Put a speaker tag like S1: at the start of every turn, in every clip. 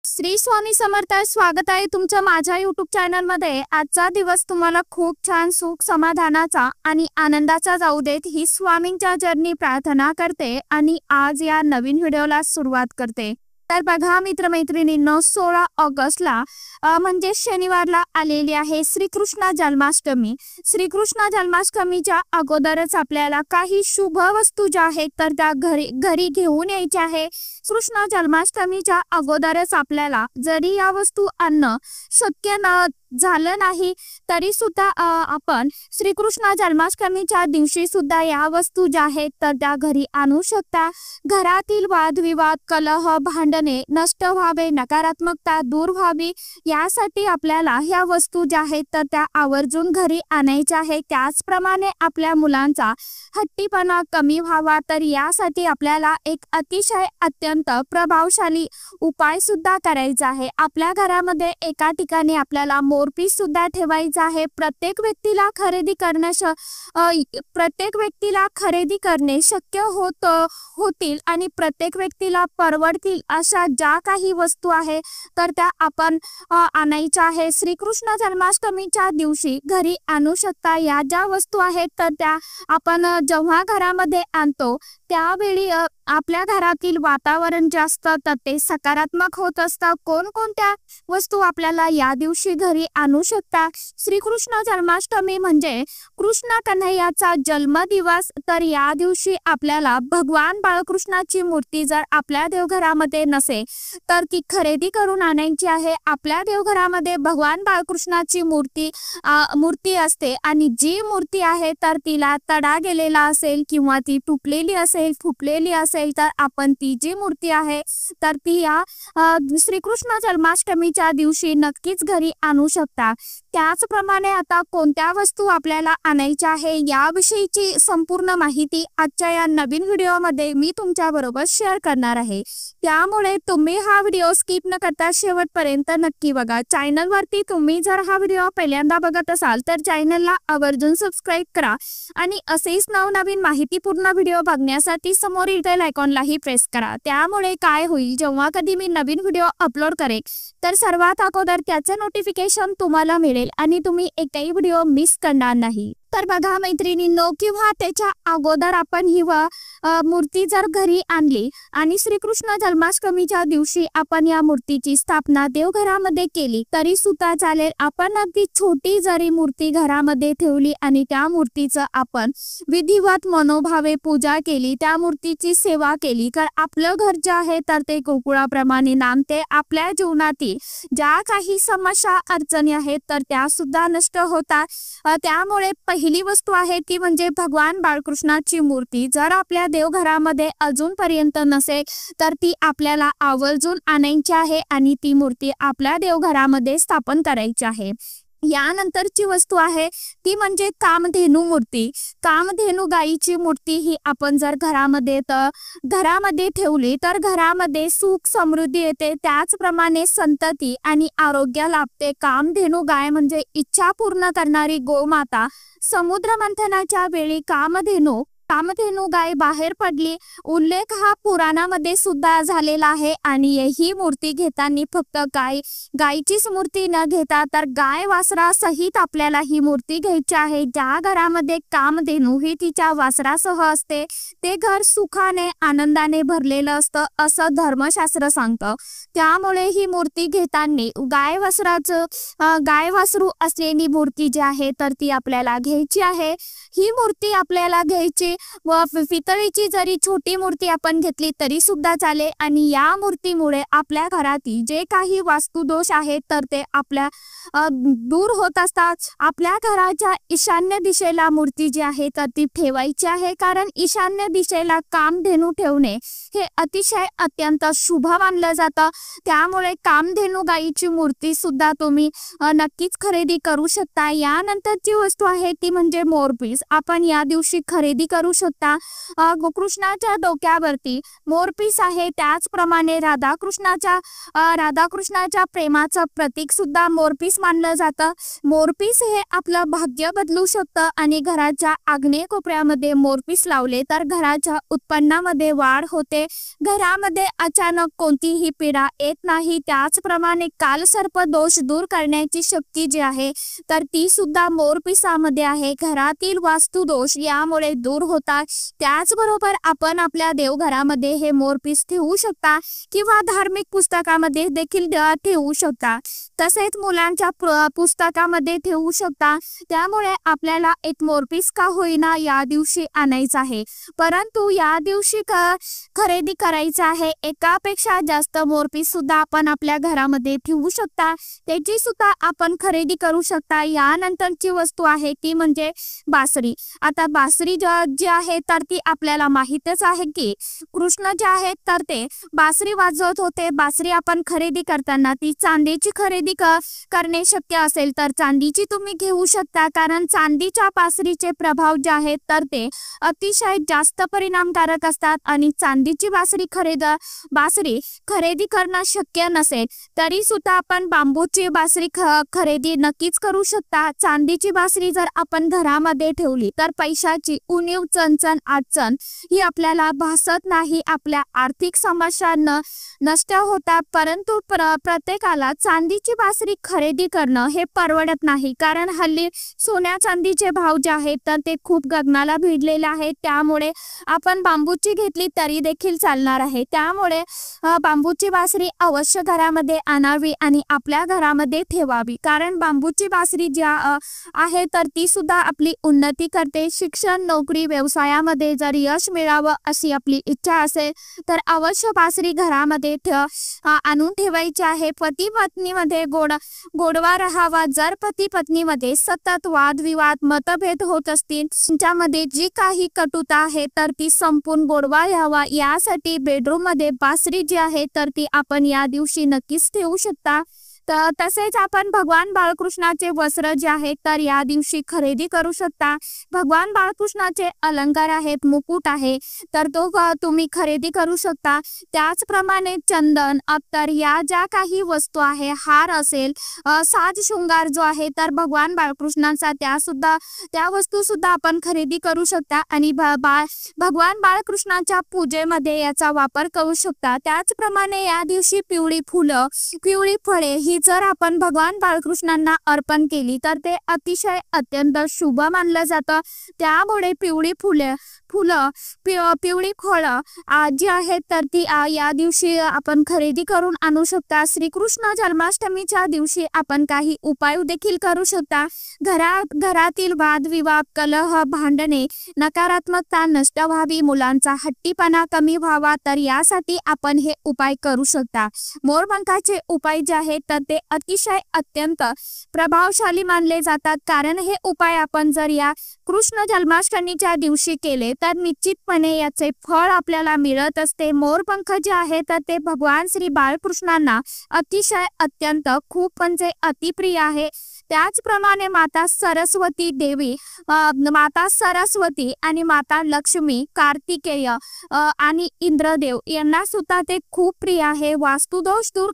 S1: श्री स्वामी समर्थ स्वागत आहे तुमचं माझ्या YouTube चॅनल मध्ये। आजचा दिवस तुम्हाला खूप छान सुख समाधानाचा आणि आनंदाचा जाऊ देत ही स्वामींच्या चरणी प्रार्थना करते आणि आज या नवीन व्हिडिओला सुरुवात करते। तर बघा मित्रमैत्रिणींनो 16 ऑगस्टला म्हणजे शनिवारला आलेली आहे श्रीकृष्ण जन्माष्टमी। श्रीकृष्ण जन्माष्टमीच्या अगोदरच आपल्याला काही शुभ वस्तू ज्या आहेत तर त्या घरी घेऊन यायच्या आहे। कृष्ण जन्माष्टमीच्या अगोदरच आपल्याला जरी या वस्तू आणणं शक्य झालं नाही तरी सुद्धा आपण श्रीकृष्ण जन्माष्टमीच्या दिवशी सुद्धा या वस्तू ज्या आहेत तर त्या घरी आणू शकता। घरातील वादविवाद कलह भांडणे नष्ट व्हावे नकारात्मकता दूर व्हावी यासाठी आपल्याला ह्या वस्तू ज्या आहेत तर त्या आवर्जून घरी आणायच्या आहे। त्याचप्रमाणे आपल्या मुलांचा हट्टीपणा कमी व्हावा तर यासाठी आपल्याला एक अतिशय अत्यंत प्रभावशाली उपाय सुद्धा करायचा आहे। आपल्या घरामध्ये एका ठिकाणी आपल्याला मोरपीस सुद्धा ठेवायचा आहे। प्रत्येक व्यक्तीला खरेदी करणे शक्य होतील आणि प्रत्येक व्यक्तीला परवडतील अशा ज्या काही वस्तू आहे तर त्या आपण आणायच्या आहे। श्रीकृष्ण जन्माष्टमीच्या दिवशी घरी आणू शकता। या ज्या वस्तू आहेत तर त्या आपण जेव्हा घरामध्ये आणतो त्यावेळी आपल्या घरातील वातावरण जास्त तर ते सकारात्मक होत असतं। कोणकोणत्या वस्तू आपल्याला या दिवशी घरी आणू शकता। श्रीकृष्ण जन्माष्टमी म्हणजे कृष्ण कन्हैयाचा जन्मदिवस। तर या दिवशी आपल्याला भगवान बाळकृष्णाची मूर्ती जर आपल्या देवघरामध्ये नसेल तर ती खरेदी करून आणायची आहे। आपल्या देवघरामध्ये भगवान बाळकृष्णाची मूर्ती असते आणि जी मूर्ती आहे तर तिला तडा गेलेला असेल किंवा ती तुटलेली असेल फुटलेली असेल तर आपण ती जी मूर्ती आहे तर ती या श्रीकृष्ण जन्माष्टमीच्या दिवशी नक्कीच घरी आणू शकता। त्याचप्रमाणे आता कोणत्या वस्तू आपल्याला आणायच्या आहे याविषयीची संपूर्ण माहिती आजच्या या नवीन व्हिडिओमध्ये मी तुमच्या बरोबर शेअर करणार आहे। त्यामुळे तुम्ही हा व्हिडिओ स्किप न करता शेवटपर्यंत नक्की बघा। चॅनलवरती तुम्ही जर हा व्हिडिओ पहिल्यांदा बघत असाल तर चॅनलला आवर्जून सबस्क्राइब करा आणि असेच नवनवीन माहितीपूर्ण व्हिडिओ बघण्यासाठी समोरील बेल आयकॉनलाही प्रेस करा। त्यामुळे काय होईल जेव्हा कधी मी नवीन व्हिडिओ अपलोड करेन तर सर्वात अगोदर त्याचे नोटिफिकेशन तुम्हाला मिळेल आणि तुम्ही एकही व्हिडिओ मिस करणार नाही। तर बघा मैत्रिणींनो किंवा त्याच्या अगोदर आपण ही मूर्ती जर घरी आणली आणि श्रीकृष्ण जन्माष्टमीच्या दिवशी आपण या मूर्तीची स्थापना देवघरामध्ये केली तरी सुद्धा चालेल। आपण अगदी छोटी जरी मूर्ती घरामध्ये ठेवली आणि त्या मूर्तीचं आपण विधिवत मनोभावे पूजा केली त्या मूर्तीची सेवा केली तर आपलं घर जे आहे तर ते गोकुळाप्रमाणे नांदते। आपल्या जीवनातील ज्या काही समस्या अडचणी आहेत तर त्या सुद्धा नष्ट होतात। त्यामुळे पहिली वस्तू आहे ती म्हणजे भगवान बाळकृष्णाची मूर्ती। जर आपल्या देवघरामध्ये अजूनपर्यंत नसेल तर ती आपल्याला आवर्जून आणायची आहे आणि ती मूर्ती आपल्या देवघरामध्ये स्थापन करायची आहे। यानंतरची वस्तू आहे ती म्हणजे कामधेनू मूर्ती। कामधेनू गायीची मूर्ती ही आपण जर घरामध्ये ठेवली तर घरामध्ये सुख समृद्धी येते। त्याचप्रमाणे संतती आणि आरोग्य लाभते। कामधेनू गाय म्हणजे इच्छा पूर्ण करणारी गोमाता। समुद्र मंथनाच्या वेळी कामधेनू गाय बाहेर पडली उल्लेख हा पुराणामध्ये सुद्धा झालेला आहे आणि ही मूर्ती घेताना फक्त गायीचीच मूर्ती न घेता तर गाय वासरा सहित आपल्याला ही मूर्ती घ्यायची आहे। ज्या घरामध्ये कामधेनू ही तिच्या वासरासह असते ते घर सुखाने आनंदाने भरलेलं असतं असं धर्मशास्त्र सांगतं। त्यामुळे ही मूर्ती घेताना गाय वासरू असलेली मूर्ती जी आहे तर ती आपल्याला घ्यायची आहे। ही मूर्ती आपल्याला घ्यायची व पितळेची जरी छोटी मूर्ती आपण घेतली तरी सुद्धा चालेल आणि या मूर्तीमुळे आपल्या घरातील जे काही वास्तुदोष आहेत तर ते आपल्या दूर होत असतात। आपल्या घराच्या ईशान्य दिशेला मूर्ती जी आहे तर ती ठेवायची आहे कारण ईशान्य दिशेला कामधेनू ठेवणे हे अतिशय अत्यंत शुभ मानलं जातं। त्यामुळे कामधेनू गायीची मूर्ती सुद्धा तुम्ही नक्कीच खरेदी करू शकता। यानंतरची वस्तू आहे ती म्हणजे मोरपीस। आपण या दिवशी खरेदी करू शकता. कृष्णाच्या डोक्यावरती मोरपीस आहे, त्याचप्रमाणे राधाकृष्णाच्या प्रेमाचं प्रतीक सुद्धा मोरपीस मानलं जातं. मोरपीस हे आपलं भाग्य बदलू शकतं आणि घराच्या आग्नेय कोपऱ्यामध्ये मोरपीस लावले तर घराच्या उत्पन्नामध्ये वाढ होते. घरामध्ये अचानक कोणतीही पीडा येत नाही. त्याचप्रमाणे कालसर्प दोष दूर करण्याची शक्ती जी आहे तर ती सुद्धा मोरपिसामध्ये आहे. घरातील वास्तुदोष यामुळे दूर होतात. त्याचबरोबर आपण आपल्या देवघरामध्ये हे मोरपीस ठेवू शकता किंवा धार्मिक पुस्तकामध्ये देखील ठेवू शकता. तसेच मुलांच्या पुस्तकामध्ये ठेवू शकता. त्यामुळे आपल्याला एक मोरपीस का होईना या दिवशी आणायचा आहे, परंतु या दिवशी खरेदी करायचं आहे. एकापेक्षा जास्त मोरपीस सुद्धा आपण आपल्या घरामध्ये ठेवू शकता, त्याची सुद्धा आपण खरेदी करू शकता. यानंतरची वस्तू आहे ती म्हणजे बासरी. आता बासरी जी आहे तर ती आपल्याला माहीतच आहे की कृष्ण जे आहेत तर ते बासरी वाजवत होते. बासरी आपण खरेदी करताना ती चांदीची खरेदी करणे शक्य असेल तर चांदीची तुम्ही घेऊ शकता, कारण चांदीच्या बासरीचे प्रभाव जे आहेत तर ते अतिशय जास्त परिणामकारक असतात. आणि चांदीची बासरी खरेदी करणं शक्य नसेल तरी सुद्धा आपण बांबूची बासरी खरेदी नक्कीच करू शकता. चांदीची बासरी जर आपण घरामध्ये ठेवली तर पैशाची उणीव, चणचण, अडचण ही आपल्याला भासत नाही. आपल्या आर्थिक समस्या नष्ट होतात. परंतु प्रत्येकाला चांदीची बासरी खरेदी करणं हे परवडत नाही, कारण हल्ली सोन्या चांदीचे भाव जे आहेत तर ते खूप गगनाला भिडलेले आहेत. त्यामुळे आपण बांबूची घेतली तरी देखील चालणार आहे. त्यामुळे बांबूची बासरी अवश्य घरामध्ये आणावी आणि आपल्या घरामध्ये ठेवावी, कारण बांबूची बासरी जी आहे तर ती सुद्धा आपली उन्नती करते. शिक्षण, नोकरी, व्यवसायामध्ये जर यश मिळावं अशी आपली इच्छा असेल तर अवश्य बासरी घरामध्ये आणून ठेवायची आहे. पती पत्नीमध्ये गोडवा राहावा. जर पती पत्नीमध्ये सतत वादविवाद, मतभेद होत असतील, त्यांच्यामध्ये जी काही कटुता आहे तर ती संपून गोडवा यावा यासाठी बेडरूम मध्ये बासरी जी आहे तर ती आपण या दिवशी नक्कीच ठेवू शकता. तसेच आपण भगवान बाळकृष्णाचे वस्त्र जे आहेत तर या दिवशी खरेदी करू शकता. भगवान बाळकृष्णाचे अलंकार आहेत, मुकुट आहे तर तो तुम्ही खरेदी करू शकता. त्याचप्रमाणे चंदन, अत्तर या ज्या काही वस्तू आहे, हार असेल, साज शृंगार जो आहे तर भगवान बाळकृष्णाचा त्या वस्तू सुद्धा आपण खरेदी करू शकता आणि भगवान बाळकृष्णाच्या पूजेमध्ये याचा वापर करू शकता. त्याचप्रमाणे या दिवशी पिवळी फळे ही जर आपण भगवान बाळकृष्णांना अर्पण केली तर ते अतिशय अत्यंत शुभ मानलं जातं. त्यामुळे पिवळी फळं जी आहेत तर ती या दिवशी आपण खरेदी करून आणू शकता. श्रीकृष्ण जन्माष्टमीच्या दिवशी आपण काही उपाय देखील करू शकता. घरातील वादविवाद, कलह, भांडणे, नकारात्मकता नष्ट व्हावी, मुलांचा हट्टीपणा कमी व्हावा, तर यासाठी आपण हे उपाय करू शकता. मोरपंखाचे उपाय जे आहेत तर ते अतिशय अत्यंत प्रभावशाली मानले जातात, कारण हे उपाय आपण जर या कृष्ण जन्माष्टमीच्या दिवशी केले तर निश्चितपणे याचे फळ आपल्याला मिळत असते. मोरपंख जे आहे तर ते भगवान श्री बाळकृष्णांना अतिशय अत्यंत खूप म्हणजे अतिप्रिय आहे. त्याचप्रमाणे माता सरस्वती देवी, माता सरस्वती आणि माता लक्ष्मी, कार्तिकेय आणि इंद्रदेव यांना सुद्धा ते खूप प्रिय आहे. वास्तुदोष दूर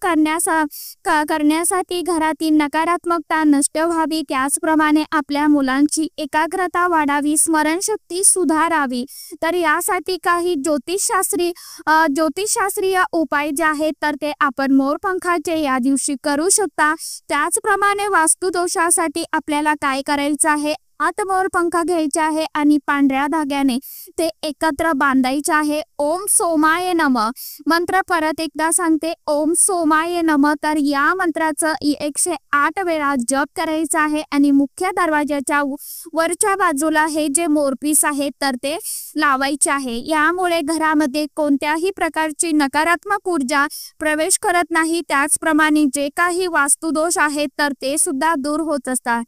S1: करण्यासाठी घरातील नकारात्मकता नष्ट व्हावी, त्याचप्रमाणे आपल्या मुलांची एकाग्रता वाढावी, स्मरणशक्ती सुधारावी, तर यासाठी काही ज्योतिषशास्त्रीय उपाय जे आहेत तर ते आपण मोरपंखाचे या दिवशी करू शकता. त्याचप्रमाणे वास्तुदोषासाठी आपल्याला काय करायचं आहे, आत मोरपंखा घ्यायचा आहे आणि पांढऱ्या धाग्याने ते एकत्र बांधायचे आहे. ओम सोमाय नमः मंत्र परत एकदा सांगते, ओम सोमाय नमः. तर या मंत्राचं 108 वेळा जप करायचा आहे आणि मुख्य दरवाजाच्या वरच्या बाजूला हे जे मोरपीस आहे तर ते लावायचे आहे. यामुळे घरामध्ये कोणत्याही प्रकारची नकारात्मक ऊर्जा प्रवेश करत नाही. त्याचप्रमाणे जे काही वास्तुदोष आहेत तर ते सुद्धा दूर होत असतात.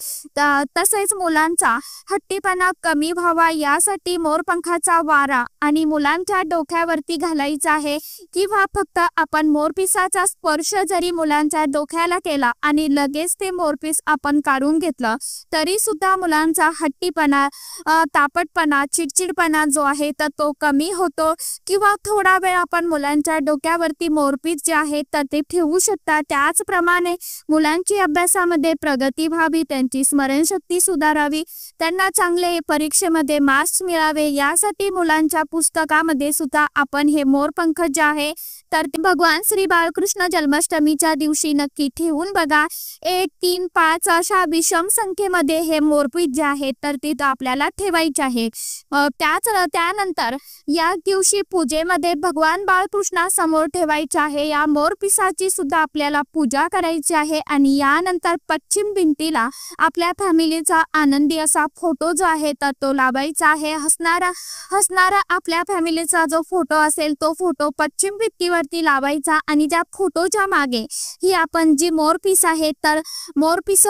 S1: तसेच मुलांचा मुलांचा हट्टीपणा कमी व्हावा यासाठी मोरपंखाचा वारा आणि मुलांच्या डोक्यावरती घालायचा आहे, किंवा फक्त आपण मोरपिसाचा स्पर्श जरी मुलांच्या डोक्याला केला आणि लगेच ते मोरपीस आपण काढून घेतलं तरी सुद्धा मुलांचा हट्टीपणा, तापटपणा, चिडचिडपणा जो आहे तर तो कमी होतो. किंवा थोडा वेळ आपण मुलांच्या डोक्यावरती मोरपीस जे आहे तर ते ठेवू शकता. त्याचप्रमाणे मुलांची अभ्यासामध्ये प्रगती व्हावी, त्यांची स्मरणशक्ती सुधारावी, त्यांना चांगले परीक्षेमध्ये मार्क्स मिळावे यासाठी मुलांच्या पुस्तकामध्ये सुद्धा आपण हे मोरपंख जे आहे तर ते भगवान श्री बाळकृष्ण जन्माष्टमीच्या दिवशी नक्की ठेवून बघा. 1, 3, 5 अशा विषम संख्येमध्ये हे मोरपीस जे आहे तर ते आपल्याला ठेवायचे आहे. त्यानंतर या दिवशी पूजेमध्ये भगवान बाळकृष्णासमोर ठेवायचे आहे. या मोरपिसाची सुद्धा आपल्याला पूजा करायची आहे आणि यानंतर पश्चिम भिंतीला आपल्या फॅमिलीचा आनंदी असा फोटो जो आहे तर तो लावायचा आहे. हसणारा आपल्या फॅमिलीचा जो फोटो असेल तो फोटो पश्चिम भिंतीवरती लावायचा आणि त्या फोटोच्या मागे ही आपण जी मोरपीस आहे तर मोरपीस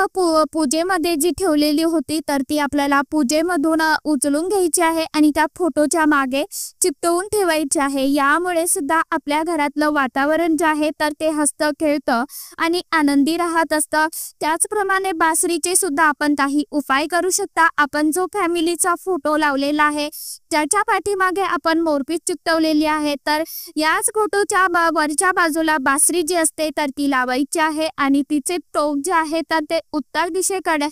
S1: पूजेमध्ये जी ठेवलेली होती तर ती आपल्याला पूजेमधून उचलून घ्यायची आहे आणि त्या फोटोच्या मागे चिकटवून ठेवायची आहे. यामुळे सुद्धा आपल्या घरातलं वातावरण जे आहे तर ते हसतं खेळतं आणि आनंदी राहत असतं. त्याचप्रमाणे बासरीचे सुद्धा आपण काही उपाय करू शकता. आपण जो फॅमिलीचा फोटो लावलेला आहे त्याच्या पाठीमागे आपण मोरपीस चिकटवलेली आहे तर याच फोटोच्या वरच्या बाजूला बासरी जी असते तर ती लावायची आहे आणि तिचे टोक जे आहे तर ते उत्तर दिशेकडे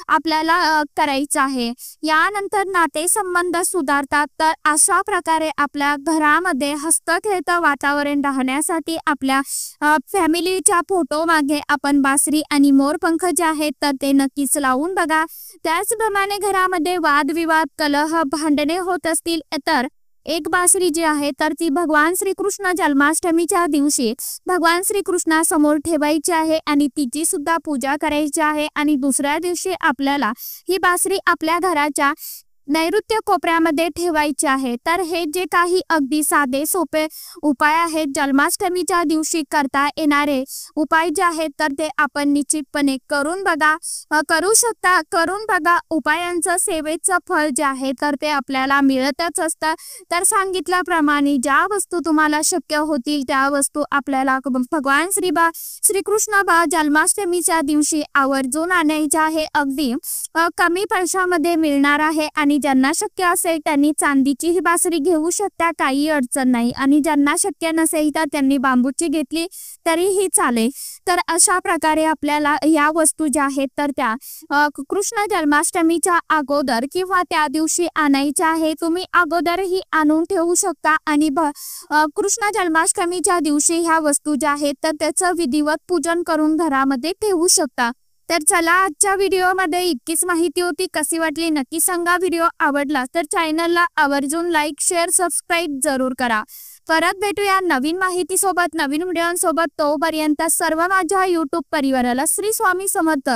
S1: आपल्याला करायचं आहे. यानंतर नातेसंबंध सुधारतात. तर अशा प्रकारे आपल्या घरामध्ये हसतं खेळतं वातावरण राहण्यासाठी आपल्या फॅमिलीच्या फोटो मागे आपण बासरी आणि मोरपंख जे आहेत तर ते नक्कीच लावून बघा. त्याचप्रमाणे घरामध्ये वादविवाद, कलह, भांडणे होत असतील तर एक बासरी जी आहे तर ती भगवान श्रीकृष्ण जन्माष्टमीच्या दिवशी भगवान श्रीकृष्णासमोर ठेवायची आहे आणि तिची सुद्धा पूजा करायची आहे. आणि दुसऱ्या दिवशी आपल्याला ही बासरी आपल्या घराच्या नैऋत्य कोपऱ्यामध्ये ठेवायचे आहे. तर हे जे काही अगदी साधे सोपे उपाय आहेत, जन्माष्टमीच्या दिवशी करता येणारे उपाय जे आहेत तर ते आपण निश्चितपणे करून बघा. उपायांचं सेवेचं फळ जे आहे तर ते आपल्याला मिळतच असतं. तर सांगितल्याप्रमाणे ज्या वस्तू तुम्हाला शक्य होतील त्या वस्तू आपल्याला भगवान श्रीकृष्ण जन्माष्टमीच्या दिवशी आवर्जून आणायच्या आहे. अगदी कमी पैशामध्ये मिळणार आहे आणि ज्यांना शक्य असेल त्यांनी चांदीची ही बासरी घेऊ शकता, काही अडचण नाही. आणि ज्यांना शक्य नसेल तर त्यांनी बांबूची घेतली तरीही चालेल. तर अशा प्रकारे आपल्याला या वस्तू ज्या आहेत तर त्या कृष्ण जन्माष्टमीच्या अगोदर किंवा त्या दिवशी आणायच्या आहे. तुम्ही अगोदरही आणून ठेवू शकता आणि कृष्ण जन्माष्टमीच्या दिवशी ह्या वस्तू ज्या आहेत तर त्याचं विधिवत पूजन करून घरामध्ये ठेवू शकता. तर चला, आजच्या व्हिडिओमध्ये इतकीच माहिती होती. कशी वाटली नक्की सांगा. व्हिडिओ आवडला तर चॅनलला आवर्जून लाईक, शेअर, सबस्क्राईब जरूर करा. परत भेटूया नवीन माहिती सोबत, नवीन व्हिडिओसोबत. तोपर्यंत सर्व माझ्या यूट्यूब परिवाराला श्री स्वामी समर्थ.